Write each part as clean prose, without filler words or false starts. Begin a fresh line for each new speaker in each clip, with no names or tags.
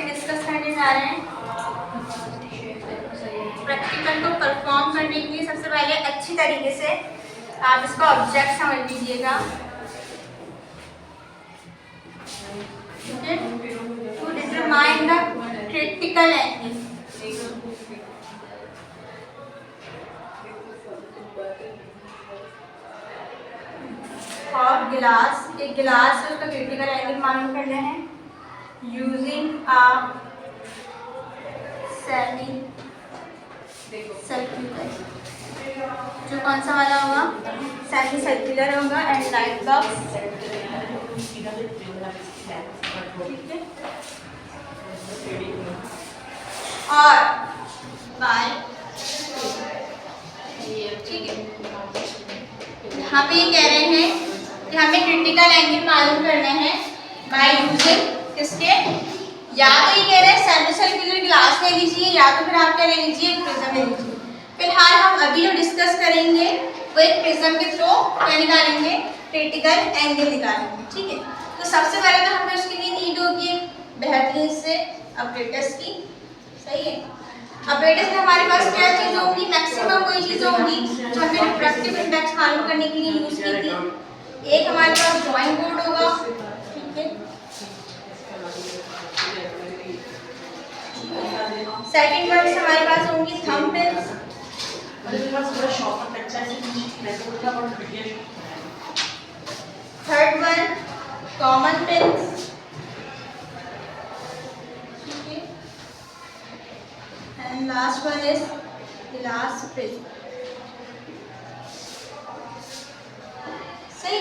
के डिस्कस करने जा रहे हैं। प्रैक्टिकल को परफॉर्म करने के लिए सबसे पहले अच्छी तरीके से आप इसका ऑब्जेक्ट समझ लीजिएगा। To determine the critical angle, और गिलास, एक गिलास है उसका क्रिटिकल एंगल मालूम करना है यूजिंग अ सेमी सर्कुलर, जो कौन सा वाला होगा, सेमी सर्कुलर होगा, एंड लाइट बॉक्स, ठीक है, और बाय, ठीक है। यहाँ पे ये कह रहे हैं कि हमें क्रिटिकल एंगल मालूम करना है बाय यूजिंग किसके, या तो ये कह रहे हैं सेमी सर्कुलर ग्लास ले लीजिए, या तो फिर आप क्या ले लीजिए, प्रिज्म ले लीजिए। फिलहाल हम अभी जो डिस्कस करेंगे वो एक प्रिज्म के थ्रू क्या निकालेंगे, क्रिटिकल एंगल निकालेंगे, ठीक है। तो सबसे पहले तो हमें उसके लिए नीड होगी बेहतरीन से अपरेटस की, सही है। अपरेटस में हमारे पास क्या चीज़ होगी, मैक्सिमम कोई चीज़ होगी जो हमने रिफ्रैक्टिव इंडेक्स मालूम करने के लिए यूज़ की थी। एक हमारे पास ड्राइंग बोर्ड होगा, ठीक है। सेकंड वन हमारे पास होंगी thumb pins, third one common pins, ठीक है, and last one is glass prism, सही।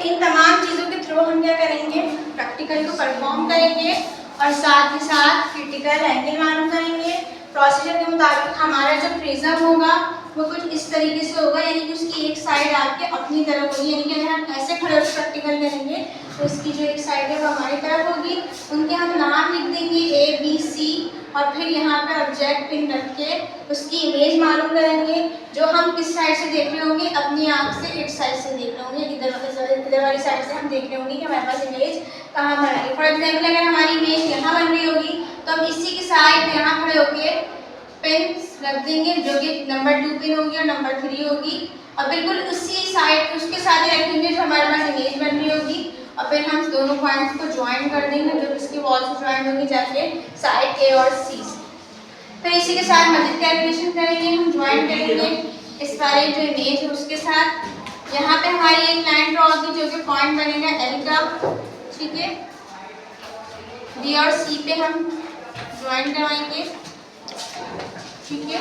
इन तमाम चीज़ों के थ्रू हम क्या करेंगे, प्रैक्टिकल को परफॉर्म करेंगे और साथ ही साथ क्रिटिकल एंगल मालूम करेंगे। प्रोसीजर के मुताबिक हमारा जो प्रिज्म होगा वो कुछ इस तरीके से होगा, यानी कि उसकी एक साइड आपके अपनी तरफ होगी, यानी कि अगर हम ऐसे खड़े होकर प्रैक्टिकल करेंगे तो उसकी जो एक साइड है वो हमारी तरफ होगी। उनके हम नाम लिख देंगे A B C, और फिर यहाँ पर ऑब्जेक्ट पिन रख के उसकी इमेज मालूम करेंगे, जो हम किस साइड से देख रहे होंगे, अपनी आँख से इस साइड से देख रहे होंगे, इधर वाली साइड से हम देख रहे होंगे कि हमारे पास इमेज कहाँ बन रही है। फॉर एग्जाम्पल अगर हमारी इमेज यहाँ बन रही होगी तो हम इसी की साइड यहाँ खड़े होके पिन रख देंगे, जो कि नंबर 2 पिन होगी और नंबर 3 होगी, और बिल्कुल उसी साइड उसके साथ ही रखेंगे जो हमारे पास इमेज बन रही होगी, और फिर हम दोनों पॉइंट्स को ज्वाइन कर देंगे जो इसकी वॉल से ज्वाइन होंगी जाके साइड A और C से। फिर इसी के साथ मजीद कैलकुलेशन करेंगे, हम ज्वाइन करेंगे इस वाले जो इमेज है उसके साथ। यहाँ पे हमारी एक लाइन ड्रॉ होगी जो कि पॉइंट बनेगा L का, ठीक है। B और C पे हम ज्वाइन करवाएंगे, ठीक है।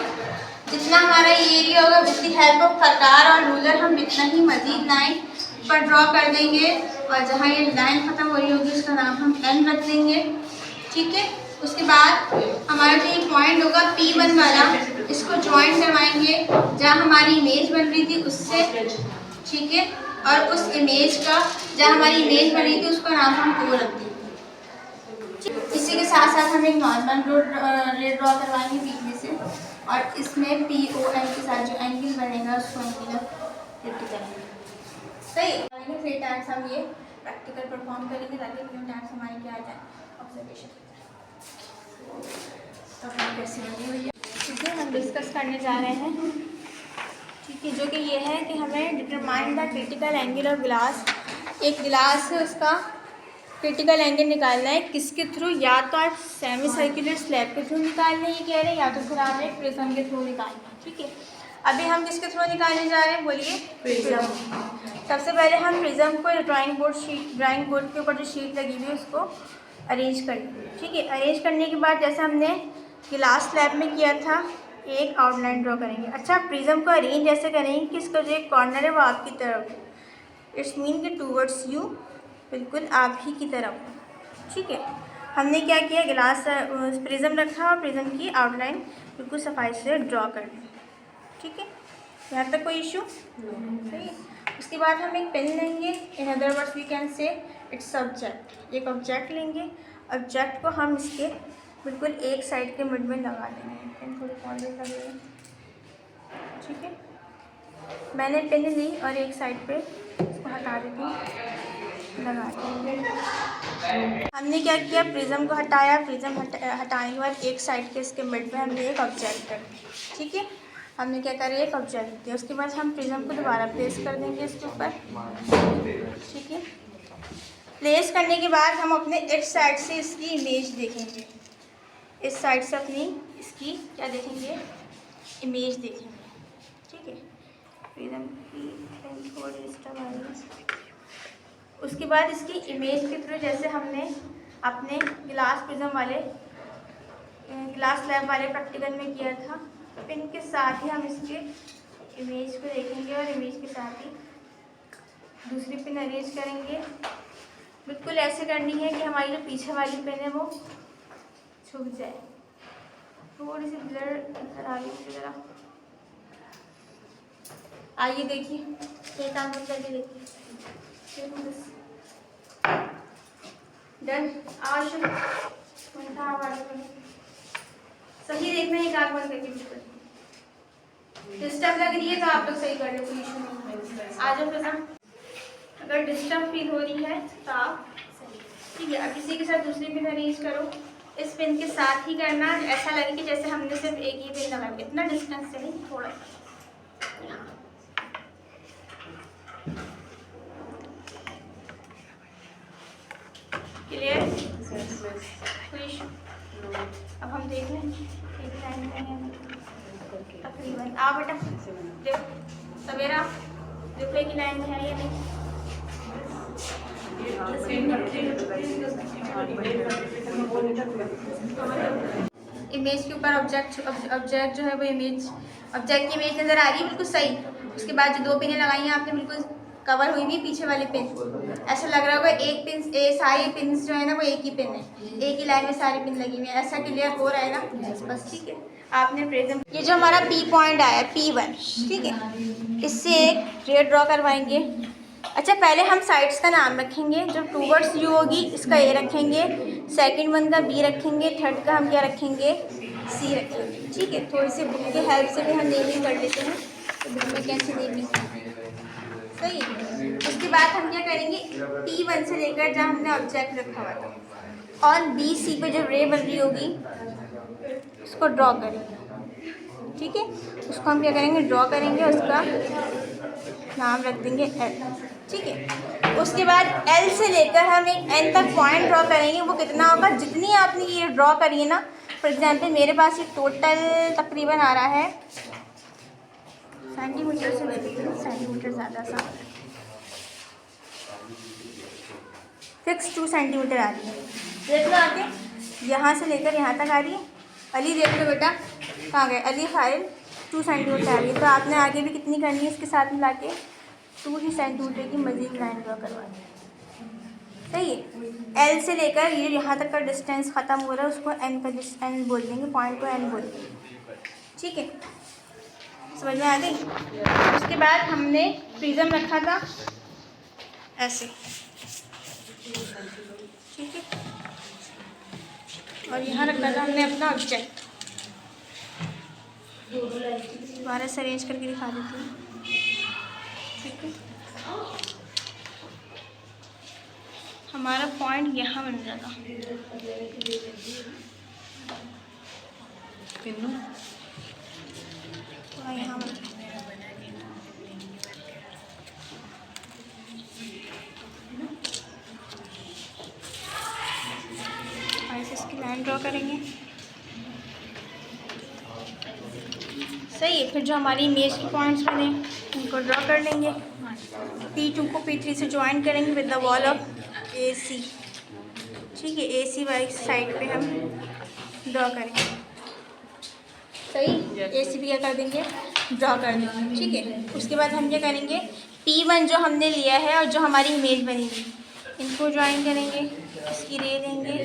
जितना हमारा ये एरिया होगा विद द हेल्प ऑफ कटार और रूलर हम इतना ही मजीद लाइन पर ड्रॉ कर देंगे, और जहाँ ये लाइन खत्म हो रही होगी उसका नाम हम N रख देंगे, ठीक है। उसके बाद हमारा जो ये पॉइंट होगा P1 वाला, इसको ज्वाइन करवाएंगे जहाँ हमारी इमेज बन रही थी उससे, ठीक है, और उस इमेज का जहाँ हमारी इमेज बन रही थी उसका नाम हम O रख देंगे। इसी के साथ साथ हम एक नॉर्मल रे ड्रॉ करवाएंगे बीच में से, और इसमें POL के साथ जो एंगल बनेगा उसको एंगल करेंगे, सही। फ्री टाइम्स हम ये प्रैक्टिकल परफॉर्म करेंगे ताकि फ्री टाइम्स हमारे क्या आ जाए, ऑब्जर्वेशन। तो हम कैसे लगे हुई है, ठीक है, हम डिस्कस करने जा रहे हैं, ठीक है, जो कि ये है कि हमें determine the critical angle of glass. एक गिलास है उसका क्रिटिकल एंगल निकालना है, किसके थ्रू, या तो आप सेमी सर्कुलर स्लैब के थ्रू निकालना है ये कह रहे हैं, या तो फिर आप एक प्रिज्म के थ्रू निकालना है, ठीक है। अभी हम किसके थ्रू निकालने जा रहे हैं, बोलिए, प्रिज्म। सबसे पहले हम प्रिज्म को ड्राइंग बोर्ड के ऊपर जो शीट लगी हुई है उसको अरेंज कर लेंगे, ठीक है। अरेंज करने के बाद जैसे हमने ग्लास स्लैब में किया था एक आउटलाइन ड्रॉ करेंगे। अच्छा, प्रिज्म को अरेंज ऐसे करेंगे कि इसका जो एक कॉर्नर है वो आपकी तरफ है, इट्स मीन कि टूवर्ड्स यू, बिल्कुल आप ही की तरफ, ठीक है। हमने क्या किया, गिलास प्रिज्म रखा और प्रिज्म की आउटलाइन बिल्कुल सफाई से ड्रॉ कर दी, ठीक है। यहाँ तक कोई इशू सही। उसके बाद हम एक पेन लेंगे, in other words we can say it's object. एक ऑब्जेक्ट लेंगे, ऑब्जेक्ट को हम इसके बिल्कुल एक साइड के मिड में लगा देंगे। पेन थोड़ी कॉर्नर लगेगी, ठीक है। मैंने पेन ली और एक साइड पे इसको हटा देती हूँ, लगा दिया। हमने क्या किया, प्रिज्म को हटाया। प्रिज्म हटाने के बाद एक साइड के इसके मिड में हमने एक ऑब्जेक्ट कर दिया। ठीक है, हमने क्या करा, एक ऑब्जेक्ट दिया। उसके बाद हम प्रिज्म को दोबारा प्लेस कर देंगे इसके ऊपर। ठीक है, प्लेस करने के बाद हम अपने इस साइड से इसकी इमेज देखेंगे। इस साइड से अपनी इसकी क्या देखेंगे, इमेज देखेंगे। ठीक है, प्रिज्म की थोड़ी डिस्टर्ब आ रही है। उसके बाद इसकी इमेज के थ्रू, जैसे हमने अपने ग्लास प्रिज्म वाले ग्लास लैब वाले प्रैक्टिकल में किया था, पिन के साथ ही हम इसके इमेज को देखेंगे और इमेज के साथ ही दूसरी पिन अरेंज करेंगे। बिल्कुल ऐसे करनी है कि हमारी जो पीछे वाली पिन है वो छुप जाए। थोड़ी सी ब्लर नजर आ रही है ज़रा, आइए देखिए, ये काम करके देखिए। डन। आज सही देखना है, आग बंद करके बिल्कुल। डिस्टर्ब लग रही है तो आप लोग सही कर लो, कोई इशू नहीं। आ जाओ प्रिज्म, अगर डिस्टर्ब फील हो रही है तो आप सही। ठीक है, अब इसी के साथ दूसरी पिन अरेंज करो। इस पिन के साथ ही करना, ऐसा लगे कि जैसे हमने सिर्फ एक ही पिन लगाई, इतना डिस्टेंस से नहीं, थोड़ा सा। क्लियर? अब हम देख लें एक लाइन में तकरीबन। आ बेटा देखो, सवेरा देखो एक लाइन में है या नहीं। इमेज के ऊपर ऑब्जेक्ट जो है वो ऑब्जेक्ट की इमेज नज़र आ रही है, बिल्कुल सही। उसके बाद जो दो पिनें लगाई हैं आपने, बिल्कुल कवर हुई हुई पीछे वाली पिन। ऐसा लग रहा होगा एक पिन, सारी पिन जो है ना वो एक ही पिन है, एक ही लाइन में सारी पिन लगी हुई है। ऐसा क्लियर हो रहा है ना बस? ठीक है, आपने प्रिज्म, ये जो हमारा P पॉइंट आया P1, ठीक है, इससे एक रे ड्रॉ करवाएंगे। अच्छा, पहले हम साइड्स का नाम रखेंगे। जो टूवर्ड्स यू होगी इसका ए रखेंगे, सेकंड वन का बी रखेंगे, थर्ड का हम क्या रखेंगे, सी रखेंगे। ठीक है, थोड़ी सी बुक की हेल्प से भी हम नेमिंग कर लेते हैं, तो बुक में कैसे नेमिंग सही है। उसके बाद हम क्या करेंगे, P1 से लेकर जहाँ हमने ऑब्जेक्ट रखा हुआ था और बी सी पे जो रे बन रही होगी उसको ड्रॉ करेंगे। ठीक है, उसको हम क्या करेंगे, ड्रॉ करेंगे, उसका नाम रख देंगे L। ठीक है, उसके बाद L से लेकर हम एक N तक पॉइंट ड्रॉ करेंगे। वो कितना होगा, जितनी आपने ये ड्रॉ करी है ना, फॉर एग्जांपल मेरे पास ये टोटल तकरीबन आ रहा है, सेंटीमीटर से लेते हैं, सेंटीमीटर ज़्यादा सा, 62 सेंटीमीटर आ रही है। देख लो आगे, यहाँ से लेकर यहाँ तक आ रही है। अली देख लो बेटा, कहाँ गए अली, फाइल 2 सेंटीमीटर आ रही है। तो आपने आगे भी कितनी करनी है इसके साथ मिला के, 2 ही सेंटीमीटर की मजीद लाइन ड्रॉ करवानी है। सही है, एल से लेकर ये यहाँ तक का डिस्टेंस ख़त्म हो रहा है, उसको एन का एन बोल देंगे, पॉइंट को एन बोल देंगे। ठीक है, समझ में आ गई? उसके बाद हमने प्रिज्म रखा था ऐसे, ठीक है, और यहाँ रखा था हमने अपना ऑब्जेक्ट। दोबारा से अरेंज करके दिखा देती हूँ। ठीक है, हमारा पॉइंट यहाँ बन जाता, थोड़ा यहाँ बन जाता। ऐसे इसकी लाइन ड्रॉ करेंगे। सही है, फिर जो हमारी इमेज के पॉइंट्स बने उनको ड्रॉ कर लेंगे। P2 को P3 से ज्वाइन करेंगे with the wall of AC। ठीक है, AC वाली साइड पे हम ड्रॉ करेंगे। सही, AC भी क्या कर देंगे, ड्रॉ कर देंगे। ठीक है, उसके बाद हम क्या करेंगे, P1 जो हमने लिया है और जो हमारी इमेज बनेगी इनको ज्वाइन करेंगे, इसकी रे देंगे।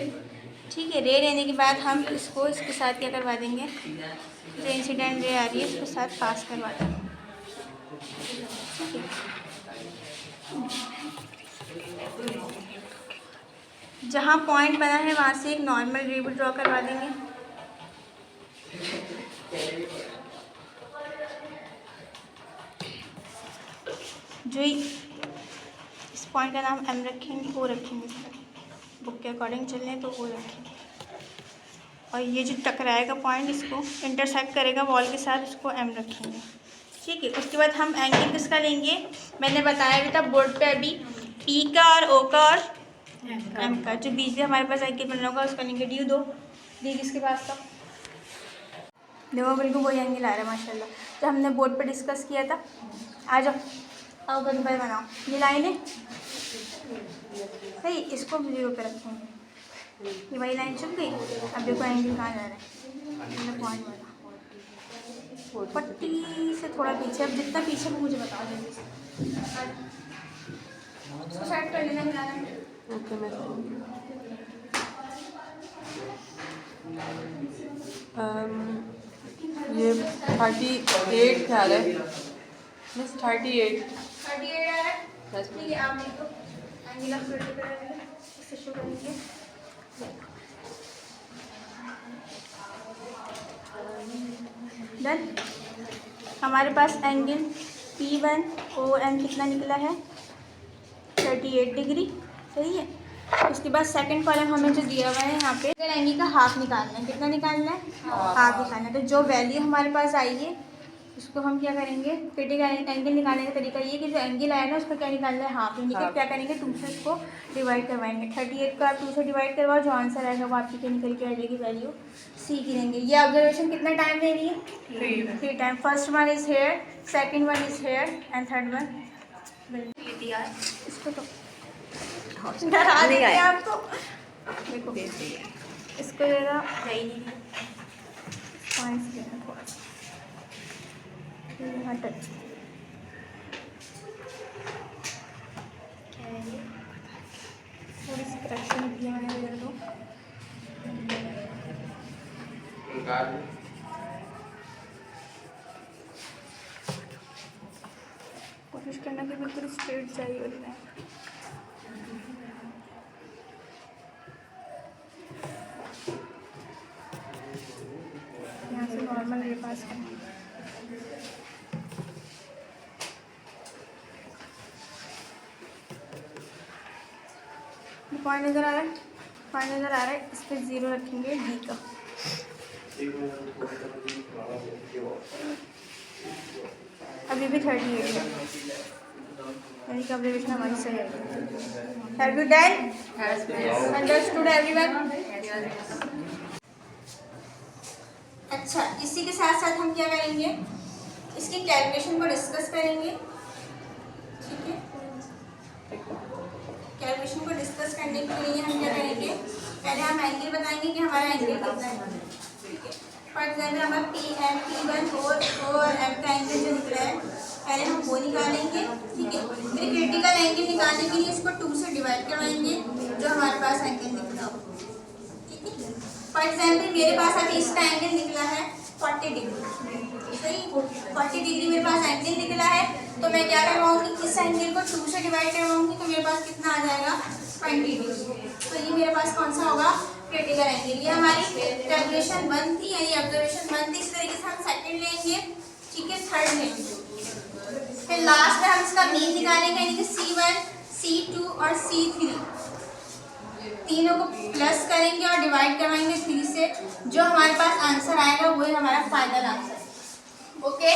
ठीक है, रे लेने के बाद हम इसको इसके साथ क्या करवा देंगे, जो इंसिडेंट रे आ रही है इसके साथ पास करवा देंगे। ठीक है, जहाँ पॉइंट बना है वहाँ से एक नॉर्मल रे भी ड्रॉ करवा देंगे। जो इस पॉइंट का नाम एम रखेंगे, ओ रखेंगे, बुक के अकॉर्डिंग चल रहे हैं तो ओ रखेंगे। और ये जो टकराएगा पॉइंट, इसको इंटरसेक्ट करेगा वॉल के साथ, इसको एम रखेंगे। ठीक है, उसके बाद हम एंगल किसका लेंगे, मैंने बताया भी था बोर्ड पे अभी, पी का और ओ का और एम का। जो बीच में हमारे पास एंगल बन रहा होगा उसका लेंगे डी। दो डी किसके पास था, देखो बिल्कुल वही एंगल आ रहा है माशाल्लाह, जो हमने बोर्ड पे डिस्कस किया था। आ जाओ, आओ बन भाई बनाओ। ये लाइन है सही, इसको जीरो पे रखेंगे, ये वही लाइन चुन गई। अब देखो एंगल कहाँ जा रहा है, पॉइंट वाला पट्टी से थोड़ा पीछे। अब जितना पीछे वो मुझे बताओ जल्दी से, उसको सेट कर लेना मिलाना है।
ओके मैं ये 38 ख्याल है, बस 38
आ रहा है। ठीक है, आप देखो एंगल ऑफ क्रिटिकल इससे शुरू करेंगे। डन। हमारे पास एंगल P1 OM कितना निकला है, 38 डिग्री। सही है। उसके बाद सेकंड कॉलम हमें जो दिया हुआ है यहाँ पे, एंगल का हाफ निकालना है। कितना निकालना है, हाफ निकालना है। तो जो वैल्यू हमारे पास आई है उसको हम क्या करेंगे, क्रिटिकल एंगल निकालने का तरीका ये कि जो एंगल आया ना उसका क्या निकालना है, हाफ। यानी कि क्या करेंगे, 2 से उसको डिवाइड करवाएंगे। 38 को आप 2 से डिवाइड करवाओ, जो आंसर आएगा वो आपकी क्या निकल के आ जाएगी, वैल्यू सी की रहेंगे। ये ऑब्जर्वेशन कितना टाइम ले रही है, 3 time. First one is here, second one is here and third one यार। इसको तो डरा देंगे आपको, देखो इसको ज़रा सही नहीं पॉइंट्स देना थोड़ा सा यहाँ टच। थोड़ी सी करेक्शन भी मैंने दे दो। कोशिश करना कि बिल्कुल स्ट्रेट चाहिए होता है। यहाँ से नॉर्मल ये पास करना। पॉइंट नज़र आ रहा है, पॉइंट नज़र आ रहा है। इस पर 0 रखेंगे डी का। अभी भी 38 है, यानी कि ऑब्जर्वेशन हमारी सही है। Have you done, understood everyone? अच्छा, इसी के साथ साथ हम क्या करेंगे, इसकी कैलकुलेशन को डिस्कस करेंगे। ठीक है, कैलकुलेशन को डिस्कस करने के लिए हम क्या करेंगे, पहले हम एंगल बताएंगे कि हमारा एंगल कितना है। ठीक है, फॉर एग्जाम्पल हमारा P1 और M का एंगल जो निकला है, पहले हम वो निकालेंगे। ठीक है, फिर क्रिटिकल एंगल निकालने के लिए इसको 2 से डिवाइड करवाएंगे, जो हमारे पास एंगल निकला हो। ठीक है, फॉर एग्जाम्पल मेरे पास अभी इसका एंगल निकला है 40 डिग्री। सही, 40 डिग्री मेरे पास एंगल निकला है, तो मैं क्या करवाऊंगी, इस एंगल को 2 से डिवाइड करवाऊंगी, तो मेरे पास कितना आ जाएगा, 20 डिग्री। तो ये मेरे पास कौन सा होगा, क्रिटिकल एंगल। ये हमारी कैलकुलेशन 1 थी, यानी ऑब्जर्वेशन 1 थी। इस तरीके से हम सेकंड लेंगे। ठीक है, थर्ड लेंगे। फिर लास्ट में हम इसका मीन निकालेंगे, यानी कि C1, C2 और C3 तीनों को प्लस करेंगे और डिवाइड करवाएंगे 3 से। जो हमारे पास आंसर आएगा वही हमारा फाइनल आंसर। ओके।